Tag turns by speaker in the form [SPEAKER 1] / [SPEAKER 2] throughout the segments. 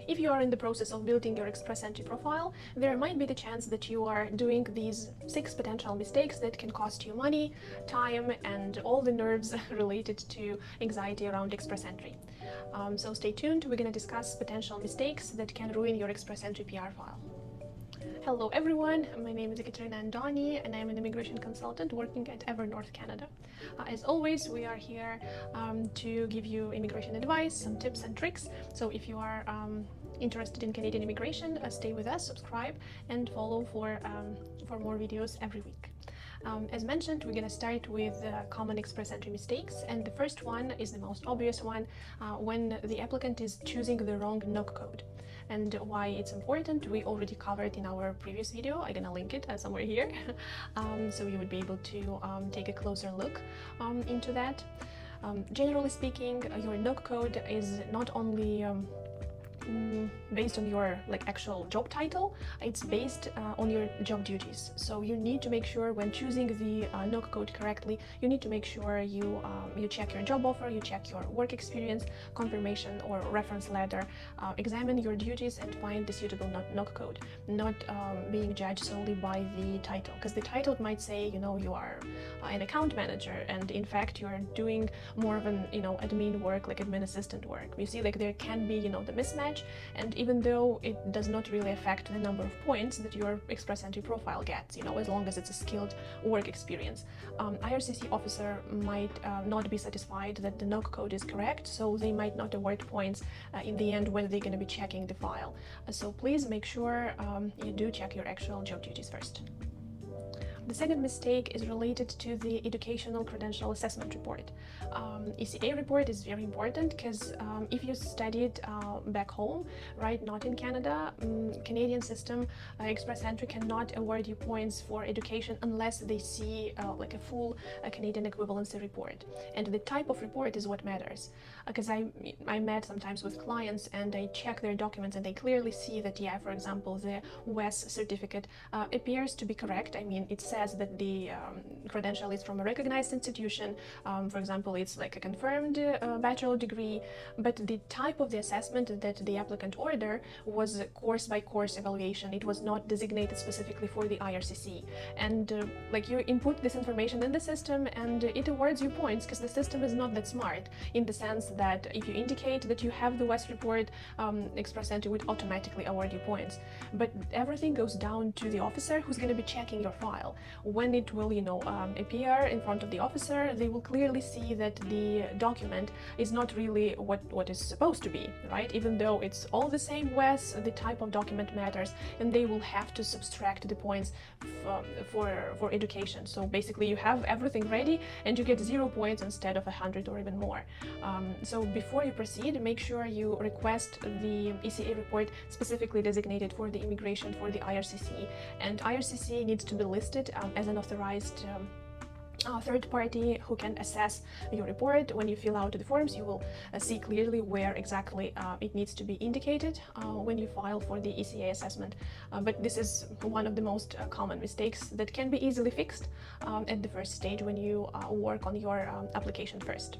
[SPEAKER 1] if you are in the process of building your Express Entry profile, there might be the chance that you are doing these 6 potential mistakes that can cost you money, time, and all the nerves related to anxiety around Express Entry. So stay tuned, we're going to discuss potential mistakes that can ruin your Express Entry PR file. Hello everyone, my name is Ekaterina Andoni and I'm an immigration consultant working at EverNorth Canada. As always, we are here to give you immigration advice, some tips and tricks. So if you are interested in Canadian immigration, stay with us, subscribe and follow for more videos every week. As mentioned, we're going to start with common Express Entry mistakes, and the first one is the most obvious one, when the applicant is choosing the wrong NOC code. And why it's important, we already covered in our previous video. I'm gonna link it somewhere here, so you would be able to take a closer look into that. Generally speaking, your NOC code is not only based on your actual job title, it's based on your job duties. So you need to make sure when choosing the NOC code correctly, you need to make sure you check your job offer, you check your work experience, confirmation or reference letter, examine your duties and find the suitable NOC code, not being judged solely by the title, because the title might say, you are an account manager, and in fact you are doing more of an admin work, like admin assistant work. You see, there can be the mismatch. And even though it does not really affect the number of points that your Express Entry profile gets, as long as it's a skilled work experience, IRCC officer might not be satisfied that the NOC code is correct, so they might not award points in the end when they're going to be checking the file. So please make sure you do check your actual job duties first. The second mistake is related to the Educational Credential Assessment Report. ECA report is very important because if you studied back home, right, not in Canada, Canadian system, Express Entry cannot award you points for education unless they see a full Canadian equivalency report. And the type of report is what matters. Because I met sometimes with clients and I check their documents and they clearly see that, yeah, for example, the WES certificate appears to be correct. I mean, it says that the credential is from a recognized institution. For example, it's like a confirmed bachelor degree, but the type of the assessment that the applicant ordered was a course-by-course evaluation. It was not designated specifically for the IRCC. And you input this information in the system and it awards you points because the system is not that smart, in the sense that if you indicate that you have the WES report, Express Entry would automatically award you points. But everything goes down to the officer who's going to be checking your file. When it will, appear in front of the officer, they will clearly see that the document is not really what is supposed to be, right? Even though it's all the same WES, the type of document matters, and they will have to subtract the points for education. So basically you have everything ready and you get 0 points instead of 100 or even more. So before you proceed, make sure you request the ECA report specifically designated for the immigration for the IRCC, and IRCC needs to be listed as an authorized third party who can assess your report. When you fill out the forms, you will see clearly where exactly it needs to be indicated when you file for the ECA assessment. But this is one of the most common mistakes that can be easily fixed at the first stage when you work on your application first.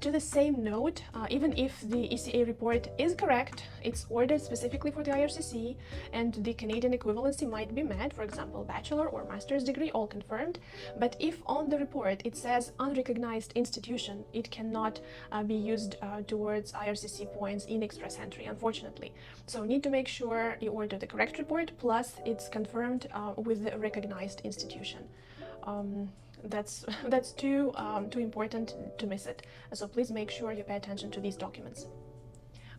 [SPEAKER 1] To the same note, even if the ECA report is correct, it's ordered specifically for the IRCC and the Canadian equivalency might be met, for example, bachelor or master's degree, all confirmed. But if on the report it says unrecognized institution, it cannot be used towards IRCC points in Express Entry, unfortunately. So need to make sure you order the correct report, plus it's confirmed with the recognized institution. That's too important to miss it. So please make sure you pay attention to these documents.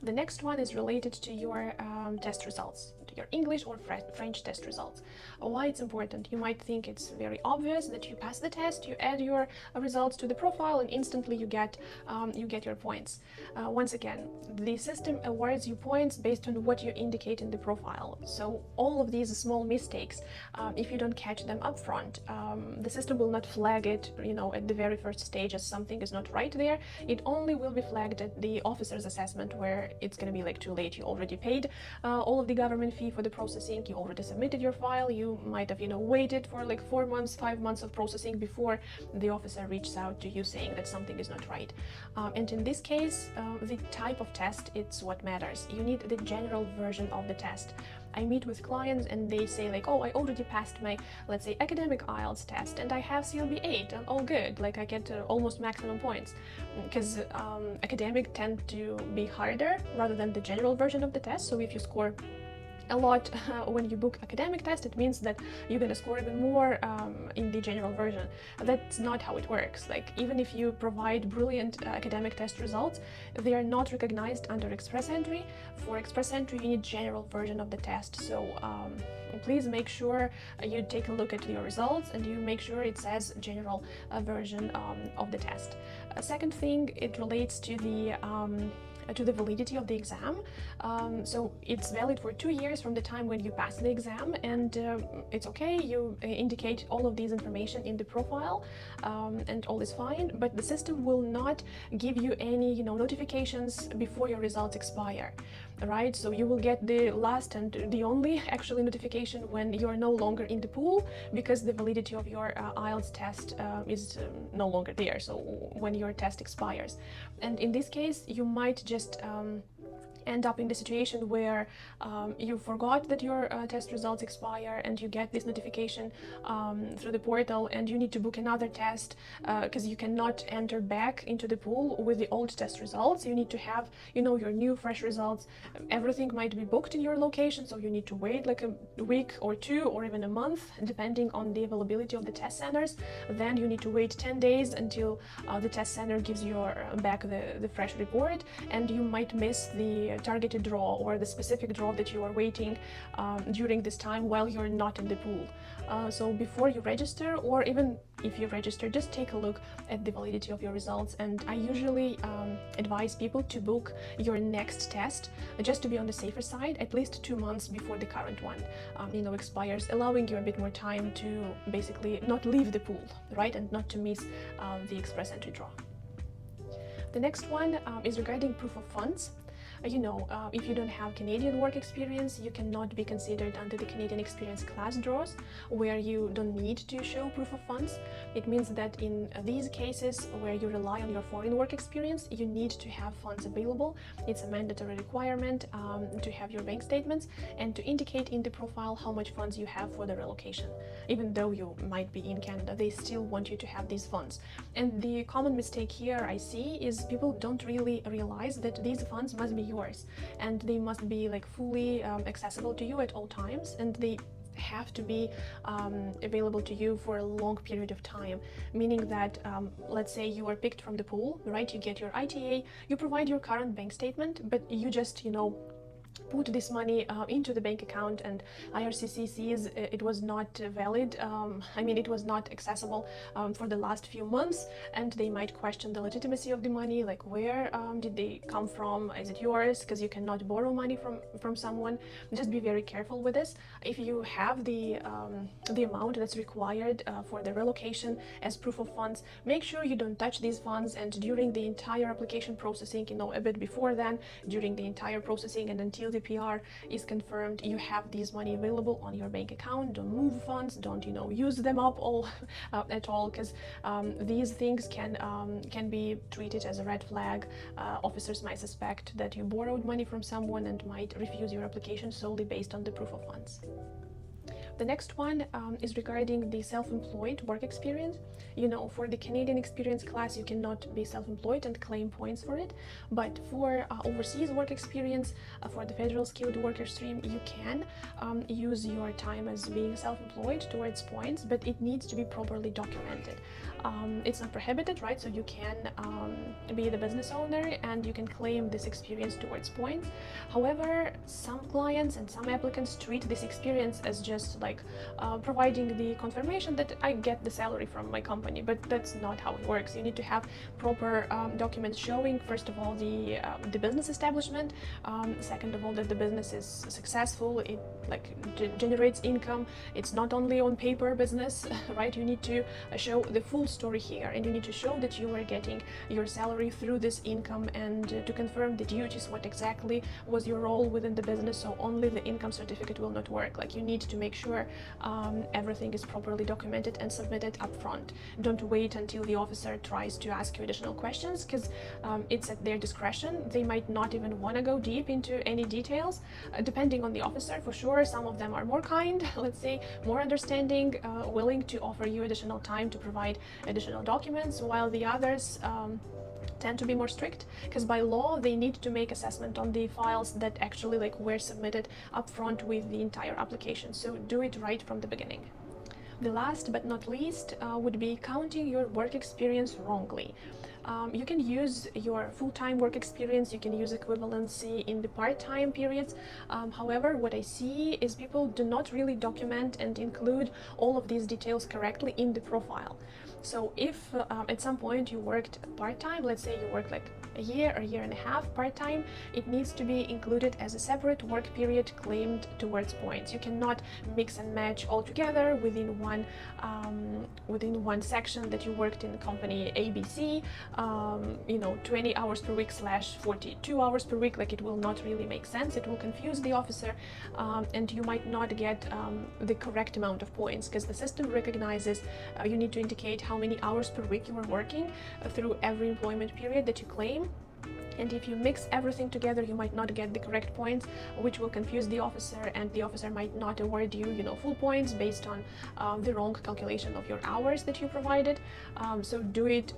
[SPEAKER 1] The next one is related to your test results, to your English or French test results. Why it's important? You might think it's very obvious that you pass the test, you add your results to the profile, and instantly you get your points. Once again, the system awards you points based on what you indicate in the profile. So all of these small mistakes, if you don't catch them up front, the system will not flag it, at the very first stage as something is not right there. It only will be flagged at the officer's assessment, where it's going to be too late. You already paid all of the government fee for the processing. You already submitted your file. You might have, waited for like 4 months, 5 months of processing before the officer reaches out to you saying that something is not right. And in this case, the type of test, it's what matters. You need the general version of the test. I meet with clients and they say like, oh, I already passed my, let's say, academic IELTS test and I have CLB 8 and all good, like I get almost maximum points. Because academic tend to be harder rather than the general version of the test. So if you score a lot when you book academic test, it means that you're going to score even more in the general version. That's not how it works. Like, even if you provide brilliant academic test results, they are not recognized under express entry. For express entry, you need general version of the test. So please make sure you take a look at your results and you make sure it says general version of the test. Second thing, it relates to the validity of the exam. So it's valid for 2 years from the time when you pass the exam, and it's okay, you indicate all of these information in the profile, and all is fine, but the system will not give you any notifications before your results expire, right? So you will get the last and the only actually notification when you are no longer in the pool, because the validity of your IELTS test is no longer there, so when your test expires. And in this case, you might just end up in the situation where you forgot that your test results expire and you get this notification through the portal, and you need to book another test because you cannot enter back into the pool with the old test results. You need to have your new fresh results. Everything might be booked in your location, so you need to wait like a week or 2 or even a month depending on the availability of the test centers. Then you need to wait 10 days until the test center gives you back the fresh report, and you might miss the targeted draw or the specific draw that you are waiting during this time while you're not in the pool. So before you register, or even if you register, just take a look at the validity of your results. And I usually advise people to book your next test just to be on the safer side, at least 2 months before the current one expires, allowing you a bit more time to basically not leave the pool, right, and not to miss the express entry draw. The next one is regarding proof of funds. If you don't have Canadian work experience, you cannot be considered under the Canadian experience class draws, where you don't need to show proof of funds. It means that in these cases where you rely on your foreign work experience, you need to have funds available. It's a mandatory requirement to have your bank statements and to indicate in the profile how much funds you have for the relocation. Even though you might be in Canada, they still want you to have these funds. And the common mistake here I see is people don't really realize that these funds must be yours, and they must be like fully accessible to you at all times, and they have to be available to you for a long period of time, meaning that let's say you are picked from the pool, right? You get your ITA, you provide your current bank statement, but you just put this money into the bank account, and IRCC sees it was not valid. It was not accessible for the last few months, and they might question the legitimacy of the money, like where did they come from? Is it yours? Because you cannot borrow money from someone. Just be very careful with this. If you have the amount that's required for the relocation as proof of funds, make sure you don't touch these funds, and during the entire application processing, a bit before then, during the entire processing and until the PR is confirmed, you have this money available on your bank account. Don't move funds, don't use them up all at all, because these things can be treated as a red flag. Officers might suspect that you borrowed money from someone and might refuse your application solely based on the proof of funds. The next one is regarding the self-employed work experience. For the Canadian experience class, you cannot be self-employed and claim points for it. But for overseas work experience, for the federal skilled worker stream, you can use your time as being self-employed towards points, but it needs to be properly documented. It's not prohibited, right? So you can be the business owner and you can claim this experience towards points. However, some clients and some applicants treat this experience as just like like providing the confirmation that I get the salary from my company, but that's not how it works. You need to have proper documents showing, first of all, the business establishment, second of all, that the business is successful, it like generates income, it's not only on paper business, right? You need to show the full story here, and you need to show that you are getting your salary through this income, and to confirm the duties, what exactly was your role within the business. So only the income certificate will not work. Like, you need to make sure everything is properly documented and submitted up front. Don't wait until the officer tries to ask you additional questions, because it's at their discretion. They might not even want to go deep into any details, depending on the officer. For sure, some of them are more kind, let's say, more understanding, willing to offer you additional time to provide additional documents, while the others tend to be more strict, because by law they need to make assessment on the files that actually like were submitted upfront with the entire application. So do it right from the beginning. The last but not least would be counting your work experience wrongly. You can use your full-time work experience, you can use equivalency in the part-time periods. However, what I see is people do not really document and include all of these details correctly in the profile. So if at some point you worked part-time, let's say you worked like a year or year and a half part-time, it needs to be included as a separate work period claimed towards points. You cannot mix and match all together within one section that you worked in company ABC, 20 hours per week / 42 hours per week. Like, it will not really make sense. It will confuse the officer, and you might not get the correct amount of points, because the system recognizes you need to indicate how many hours per week you are working through every employment period that you claim. And if you mix everything together, you might not get the correct points, which will confuse the officer, and the officer might not award you, full points based on the wrong calculation of your hours that you provided. So do it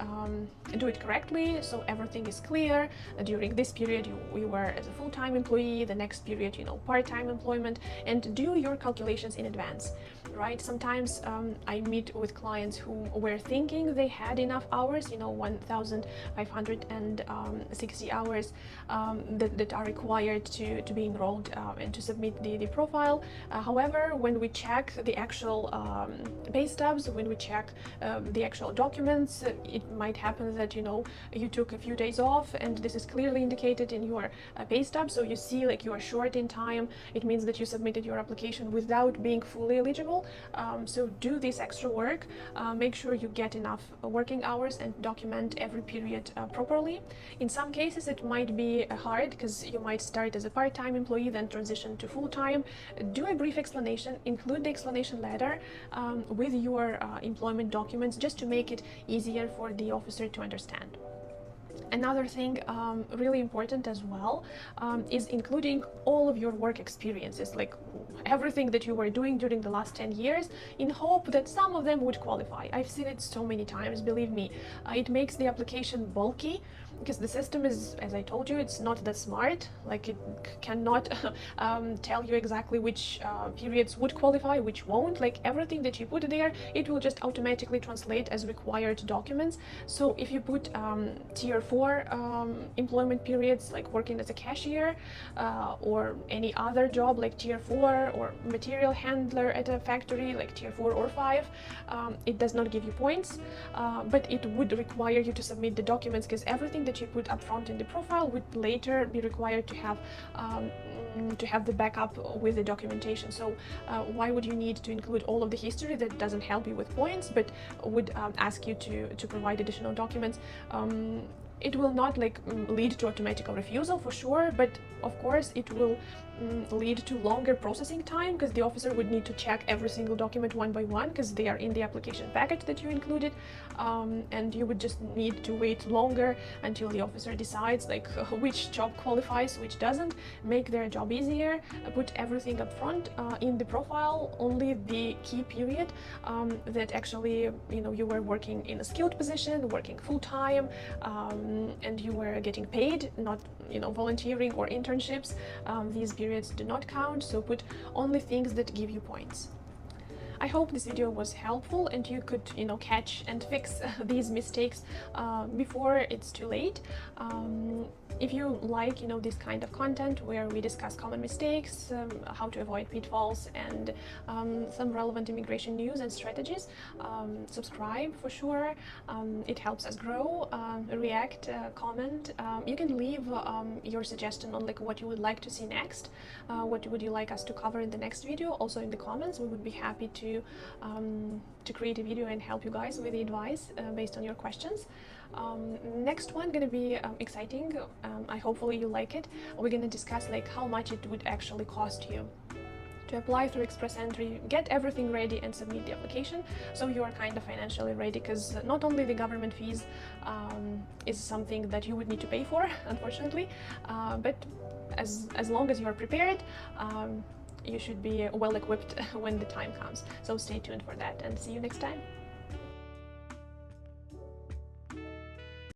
[SPEAKER 1] correctly, so everything is clear. During this period, you were as a full-time employee. The next period, part-time employment, and do your calculations in advance. Right? Sometimes I meet with clients who were thinking they had enough hours, 1,560 hours that are required to be enrolled and to submit the profile. However, when we check the actual pay stubs, when we check the actual documents, it might happen that you took a few days off, and this is clearly indicated in your pay stub. So you see, like, you are short in time. It means that you submitted your application without being fully eligible. So do this extra work, make sure you get enough working hours, and document every period properly. In some cases it might be hard, because you might start as a part-time employee, then transition to full-time. Do a brief explanation, include the explanation letter with your employment documents, just to make it easier for the officer to understand. Another thing really important as well is including all of your work experiences, like everything that you were doing during the last 10 years, in hope that some of them would qualify. I've seen it so many times, believe me. It makes the application bulky, because the system is, as I told you, it's not that smart. Like, it cannot tell you exactly which periods would qualify, which won't. Like, everything that you put there, it will just automatically translate as required documents. So if you put tier 4 employment periods, like working as a cashier or any other job like tier 4, or material handler at a factory like tier 4 or 5, it does not give you points, but it would require you to submit the documents, because everything that you put up front in the profile would later be required to have the backup with the documentation. So why would you need to include all of the history that doesn't help you with points, but would ask you to provide additional documents? It will not lead to automatic refusal for sure, but of course it will lead to longer processing time, because the officer would need to check every single document one by one, because they are in the application package that you included, and you would just need to wait longer until the officer decides which job qualifies, which doesn't. Make their job easier, put everything up front in the profile, only the key period that actually you were working in a skilled position, working full-time, and you were getting paid, not volunteering or internships. These periods do not count, so put only things that give you points. I hope this video was helpful and you could catch and fix these mistakes before it's too late. If you like, this kind of content where we discuss common mistakes, how to avoid pitfalls, and some relevant immigration news and strategies, subscribe for sure. It helps us grow. React, comment. You can leave your suggestion on what you would like to see next. What would you like us to cover in the next video? Also in the comments, we would be happy to create a video and help you guys with the advice based on your questions. Next one gonna be exciting. I hopefully you like it. We're gonna discuss how much it would actually cost you to apply through Express Entry, get everything ready and submit the application, so you are kind of financially ready, because not only the government fees is something that you would need to pay for, unfortunately, but as long as you are prepared, you should be well equipped when the time comes. So stay tuned for that, and see you next time.